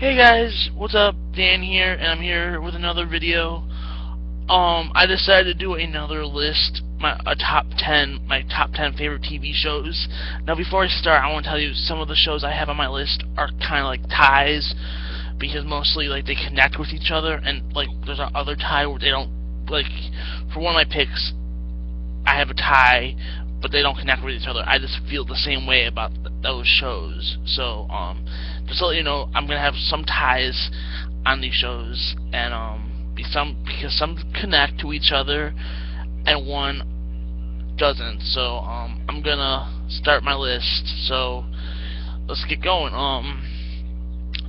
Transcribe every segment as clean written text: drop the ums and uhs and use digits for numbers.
Hey guys, what's up? Dan here, and I'm here with another video. I decided to do another list, my top 10 favorite TV shows. Now, before I start, I want to tell you some of the shows I have on my list are kind of like ties, because mostly like they connect with each other, and like there's another tie where they don't. Like, for one of my picks, I have a tie, but they don't connect with each other. I just feel the same way about those shows. So, just to let you know, I'm gonna have some ties on these shows, and because some connect to each other, and one doesn't. So, I'm gonna start my list. So, let's get going.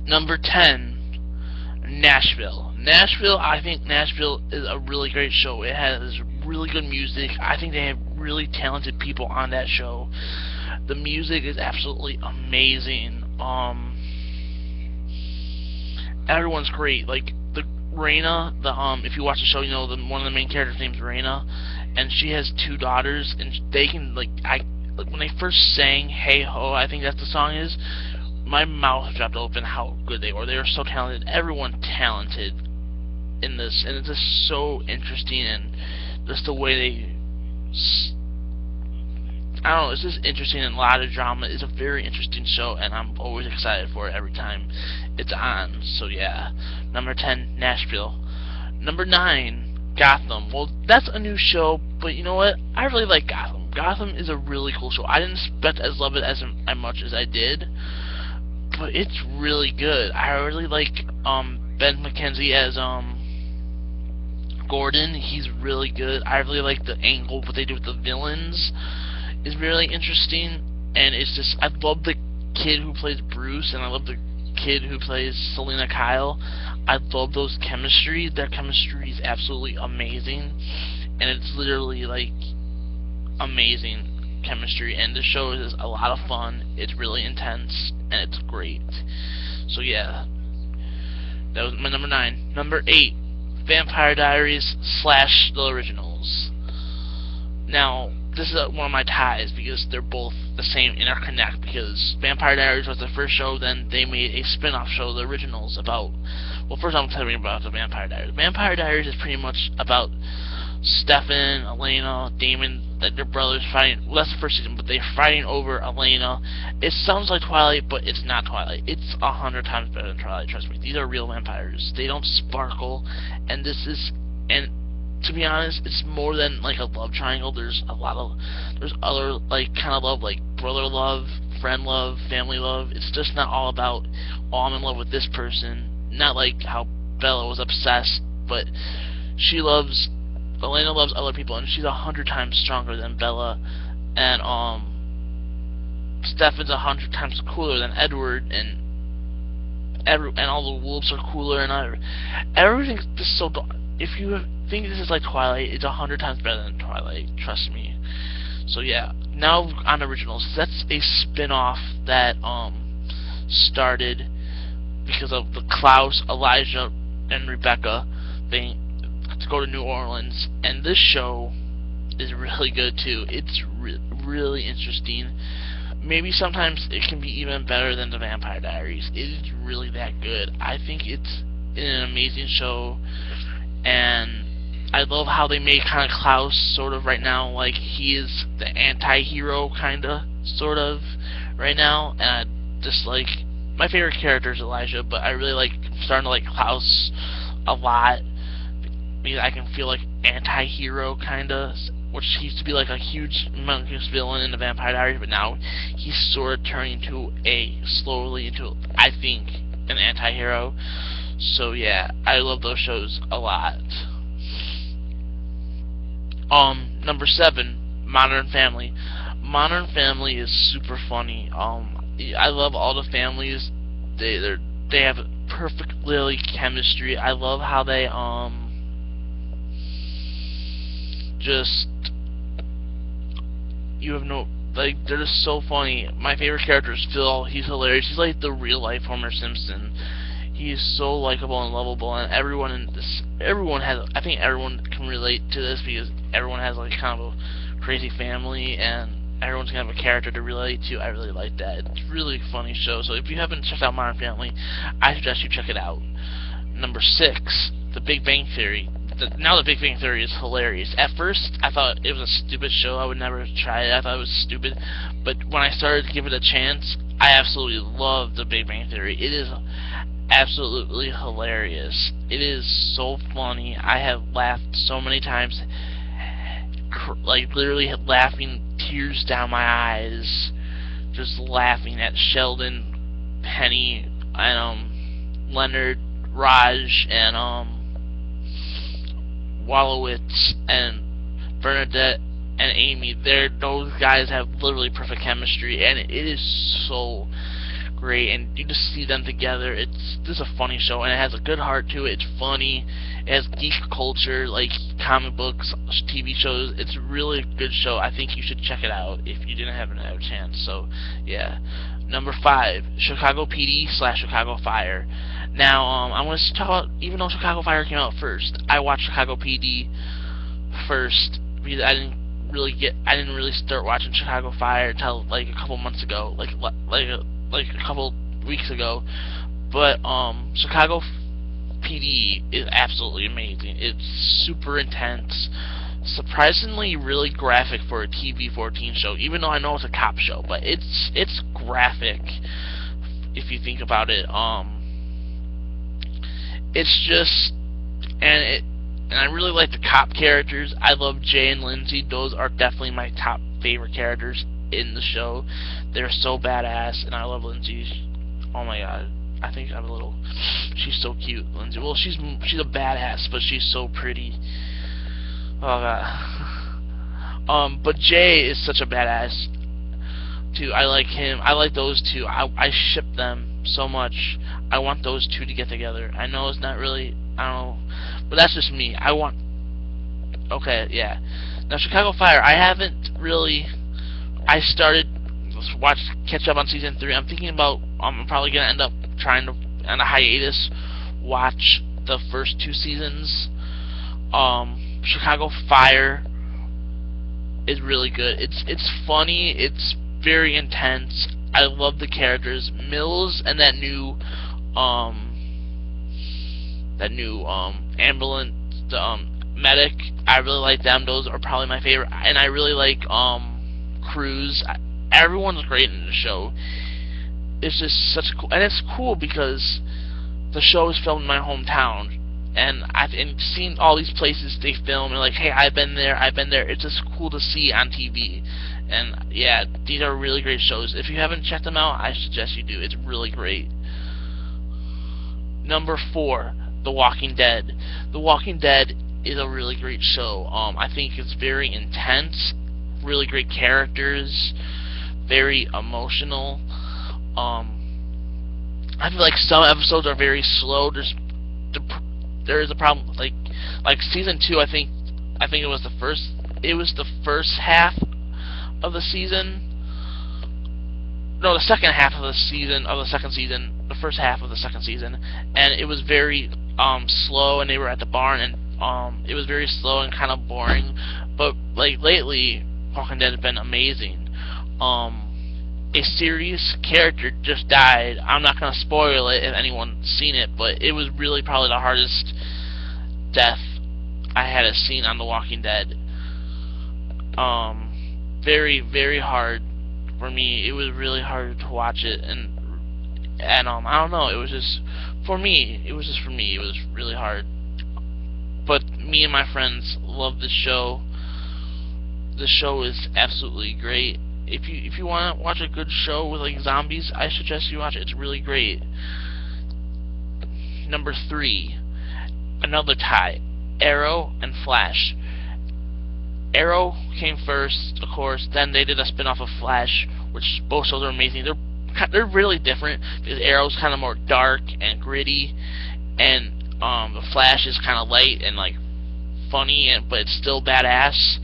Number 10, Nashville. I think Nashville is a really great show. It has really good music. I think they have really talented people on that show. The music is absolutely amazing. Everyone's great. Like Raina, if you watch the show, you know one of the main characters' name's Raina, and she has two daughters, and they can when they first sang "Hey Ho," I think that's the song is. My mouth dropped open how good they were. They were so talented. Everyone talented in this, and it's just so interesting, and just the way they, I don't know, it's just interesting and a lot of drama. It's a very interesting show, and I'm always excited for it every time it's on. So yeah, number 10, Nashville. Number 9, Gotham. Well, that's a new show, but you know what? I really like Gotham. Gotham is a really cool show. I didn't expect to love it as much as I did, but it's really good. I really like Ben McKenzie as Gordon. He's really good. I really like the angle what they do with the villains is really interesting, and it's just, I love the kid who plays Bruce, and I love the kid who plays Selena Kyle. I love those chemistry. Their chemistry is absolutely amazing, and it's literally like amazing chemistry, and the show is a lot of fun. It's really intense, and it's great. So yeah, that was my number 9. Number 8, Vampire Diaries / The Originals. Now, this is one of my ties because they're both the same interconnect, because Vampire Diaries was the first show, then they made a spin-off show, The Originals, about, well, first I'm telling you about the Vampire Diaries. Vampire Diaries is pretty much about Stefan, Elena, Damon, their brothers fighting. Well, that's the first season, but they're fighting over Elena. It sounds like Twilight, but it's not Twilight. It's 100 times better than Twilight, trust me. These are real vampires. They don't sparkle, and to be honest, it's more than like a love triangle. There's other like kind of love, like brother love, friend love, family love. It's just not all about, oh, I'm in love with this person. Not like how Bella was obsessed, but Elena loves other people, and she's 100 times stronger than Bella, and Stefan's 100 times cooler than Edward, and all the wolves are cooler, and everything's just so. If you think this is like Twilight, it's 100 times better than Twilight. Trust me. So yeah, now on Originals. That's a spin-off that started because of the Klaus, Elijah, and Rebecca thing to go to New Orleans, and this show is really good too. It's really interesting. Maybe sometimes it can be even better than the Vampire Diaries. It is really that good. I think it's an amazing show, and I love how they made kind of Klaus sort of right now, like he is the anti-hero kind of, sort of, right now, and I just like, my favorite character is Elijah, but I really like, starting to like Klaus a lot, because I can feel like anti-hero kind of, which he used to be like a huge humongous villain in the Vampire Diaries, but now he's sort of turning slowly into, I think, an anti-hero. So yeah, I love those shows a lot. Number 7, Modern Family. Modern Family is super funny. I love all the families. They have perfectly chemistry. I love how they they're just so funny. My favorite character is Phil. He's hilarious. He's like the real life Homer Simpson. He's so likable and lovable, and I think everyone can relate to this, because everyone has like kind of a crazy family, and everyone's gonna have a character to relate to. I really like that. It's a really funny show. So if you haven't checked out Modern Family, I suggest you check it out. Number 6, The Big Bang Theory. Now The Big Bang Theory is hilarious. At first, I thought it was a stupid show. I would never try it. I thought it was stupid. But when I started to give it a chance, I absolutely love The Big Bang Theory. It is absolutely hilarious. It is so funny. I have laughed so many times, like literally laughing, tears down my eyes, just laughing at Sheldon, Penny, and Leonard, Raj, and Wolowitz, and Bernadette, and Amy. Those guys have literally perfect chemistry, and it is so great, and you just see them together. It's just a funny show, and it has a good heart to it. It's funny. It has geek culture, like comic books, TV shows. It's a really good show. I think you should check it out if you didn't have a chance. So, yeah. Number 5, Chicago PD / Chicago Fire. Now, I'm going to talk about, even though Chicago Fire came out first, I watched Chicago PD first because I didn't really start watching Chicago Fire until like a couple months ago, like a couple weeks ago. But Chicago PD is absolutely amazing. It's super intense, surprisingly really graphic for a TV-14 show. Even though I know it's a cop show, but it's graphic if you think about it. It's just and I really like the cop characters. I love Jay and Lindsay. Those are definitely my top favorite characters in the show. They're so badass, and I love Lindsay. Oh my god, I think I'm a little. She's so cute, Lindsay. Well, she's a badass, but she's so pretty. Oh god. But Jay is such a badass too. I like him. I like those two. I ship them so much. I want those two to get together. I know it's not really. I don't know, but that's just me. Okay, yeah. Now Chicago Fire. I haven't really. I started catch up on season 3. I'm thinking about. I'm probably gonna end up trying to, on a hiatus, watch the first 2 seasons. Chicago Fire is really good. It's funny. It's very intense. I love the characters. Mills and that new ambulance medic. I really like them. Those are probably my favorite. And I really like Cruz. Everyone's great in the show. It's just such cool, and it's cool because the show is filmed in my hometown, and I've seen all these places they film, and like, hey, I've been there. It's just cool to see on TV, and yeah, these are really great shows. If you haven't checked them out, I suggest you do. It's really great. Number 4, The Walking Dead. The Walking Dead is a really great show. I think it's very intense, really great characters, very emotional. I feel like some episodes are very slow. There is a problem, like season 2. I think it was the first half of the season. No, the second half of the second season. The first half of the second season, and it was very slow. And they were at the barn, and it was very slow and kind of boring. But like lately, Walking Dead has been amazing. A serious character just died. I'm not going to spoil it if anyone's seen it, but it was really probably the hardest death I had seen on The Walking Dead. Very, very hard for me. It was really hard to watch it, and I don't know. It was just for me. It was really hard. But me and my friends love the show. The show is absolutely great. If you want to watch a good show with like zombies, I suggest you watch it. It's really great. Number 3, another tie, Arrow and Flash. Arrow came first, of course. Then they did a spin-off of Flash, which both shows are amazing. They're really different because Arrow's kind of more dark and gritty, and the Flash is kind of light and like funny, but it's still badass.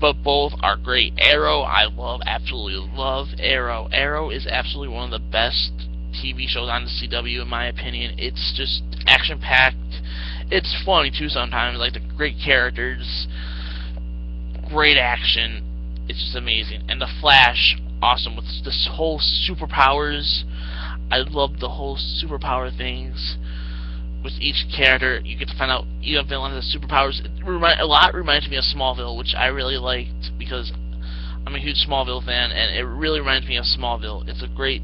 But both are great. Arrow, I absolutely love Arrow. Arrow is absolutely one of the best TV shows on the CW, in my opinion. It's just action-packed. It's funny, too, sometimes. Like, the great characters, great action. It's just amazing. And the Flash, awesome with this whole superpowers. I love the whole superpower things. With each character, you get to find out each villain has superpowers. A lot reminds me of Smallville, which I really liked because I'm a huge Smallville fan, and it really reminds me of Smallville. It's a great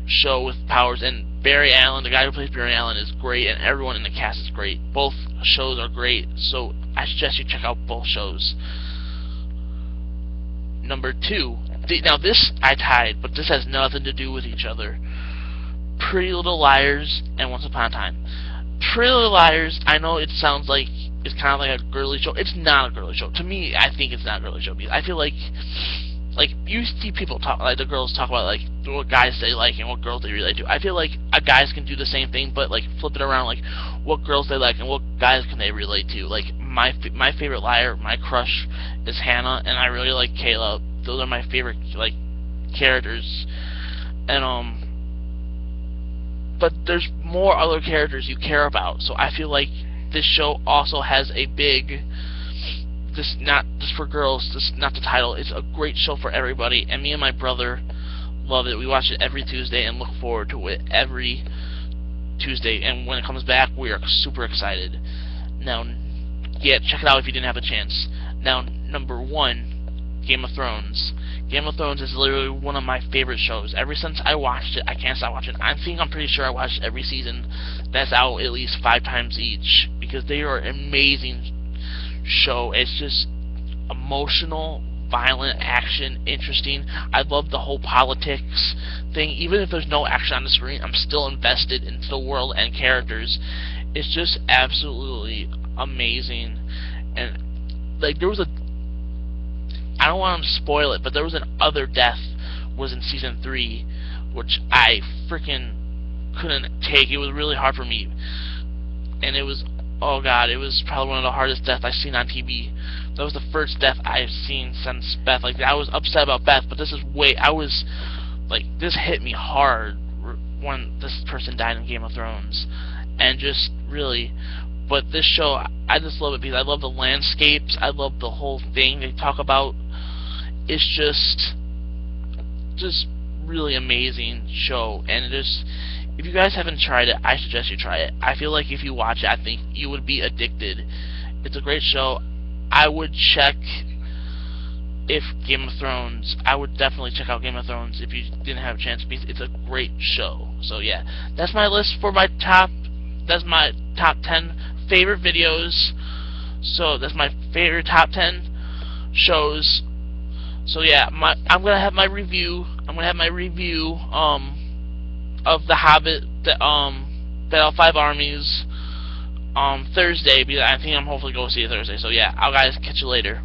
show with powers, and Barry Allen, the guy who plays Barry Allen, is great, and everyone in the cast is great. Both shows are great, so I suggest you check out both shows. Number 2. Now this I tied, but this has nothing to do with each other. Pretty Little Liars and Once Upon a Time. Pretty Little Liars, I know it sounds like it's kind of like a girly show. It's not a girly show. To me, I think it's not a girly show because I feel like you see people talk, like the girls talk about like what guys they like and what girls they relate to. I feel like guys can do the same thing, but like flip it around, like what girls they like and what guys can they relate to. Like my favorite liar, my crush is Hannah, and I really like Kayla. Those are my favorite like characters, and but there's more other characters you care about. So I feel like this show also has a big, this not just for girls, this not the title, it's a great show for everybody, and me and my brother love it. We watch it every Tuesday and look forward to it every Tuesday, and when it comes back, we are super excited. Now, yeah, check it out if you didn't have a chance. Now, number 1, Game of Thrones. Game of Thrones is literally one of my favorite shows. Ever since I watched it, I can't stop watching it. I'm pretty sure I watched every season that's out at least 5 times each, because they are an amazing show. It's just emotional, violent, action, interesting. I love the whole politics thing. Even if there's no action on the screen, I'm still invested into the world and characters. It's just absolutely amazing. And like there was I don't want to spoil it, but there was an other death was in season 3, which I freaking couldn't take. It was really hard for me, and it was, oh god, it was probably one of the hardest deaths I've seen on TV. That was the first death I've seen since Beth. Like I was upset about Beth, but this is this hit me hard when this person died in Game of Thrones, and just really. But this show, I just love it because I love the landscapes. I love the whole thing they talk about. It's just really amazing show, and if you guys haven't tried it, I suggest you try it. I feel like if you watch it, I think you would be addicted. It's a great show. I would check if Game of Thrones. I would definitely check out Game of Thrones if you didn't have a chance, because it's a great show. So yeah, that's my list for my top 10 favorite videos. So that's my favorite top 10 shows. So yeah, I'm gonna have my review. Of The Hobbit, Battle of Five Armies, Thursday, because I think I'm hopefully going to see it Thursday. So yeah, I'll guys catch you later.